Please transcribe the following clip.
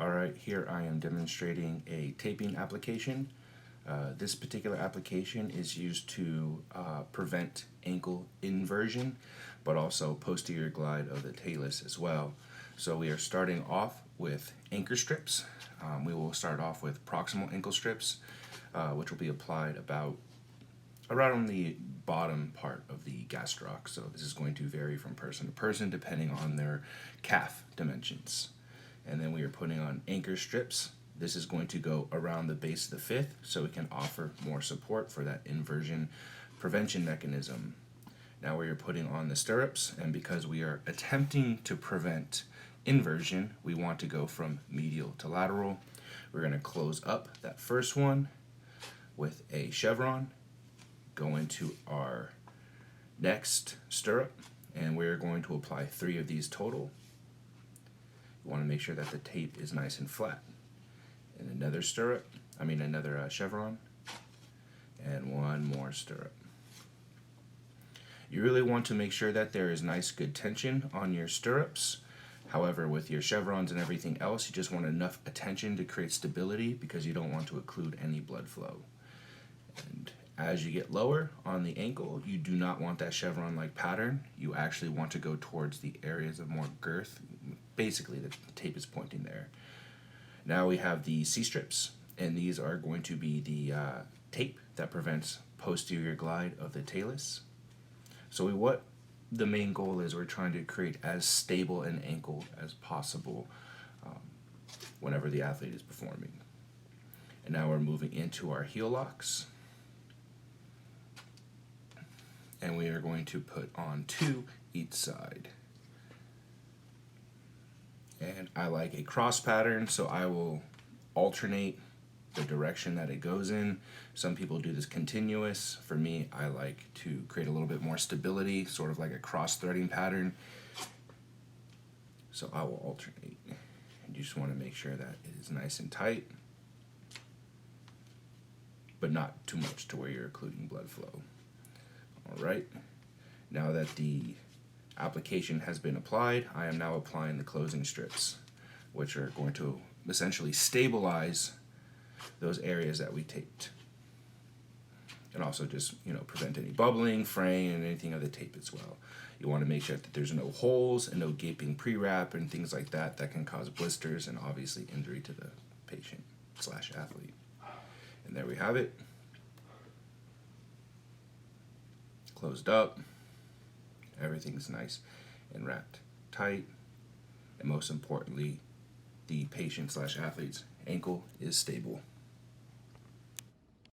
Alright, here I am demonstrating a taping application. This particular application is used to prevent ankle inversion, but also posterior glide of the talus as well. So we are starting off with anchor strips. We will start off with proximal ankle strips, which will be applied about around the bottom part of the gastroc. So this is going to vary from person to person depending on their calf dimensions. And then we are putting on anchor strips. This is going to go around the base of the fifth so we can offer more support for that inversion prevention mechanism. Now we are putting on the stirrups, and because we are attempting to prevent inversion, we want to go from medial to lateral. We're going to close up that first one with a chevron, go into our next stirrup, and we're going to apply 3 of these total. You want to make sure that the tape is nice and flat. And another chevron, and one more stirrup. You really want to make sure that there is nice good tension on your stirrups. However, with your chevrons and everything else, you just want enough attention to create stability because you don't want to occlude any blood flow. And as you get lower on the ankle, you do not want that chevron-like pattern. You actually want to go towards the areas of more girth. Basically, the tape is pointing there. Now we have the C-strips, and these are going to be the tape that prevents posterior glide of the talus. So what the main goal is, we're trying to create as stable an ankle as possible whenever the athlete is performing. And now we're moving into our heel locks. And we are going to put on 2 each side. And I like a cross pattern, so I will alternate the direction that it goes in. Some people do this continuous. For me, I like to create a little bit more stability, sort of like a cross threading pattern. So I will alternate. And you just want to make sure that it is nice and tight, but not too much to where you're occluding blood flow. Alright, now that the application has been applied, I am now applying the closing strips, which are going to essentially stabilize those areas that we taped. And also just, prevent any bubbling, fraying, and anything of the tape as well. You want to make sure that there's no holes and no gaping pre-wrap and things like that that can cause blisters and obviously injury to the patient/athlete. And there we have it. Closed up, everything's nice and wrapped tight, and most importantly, the patient/athlete's ankle is stable.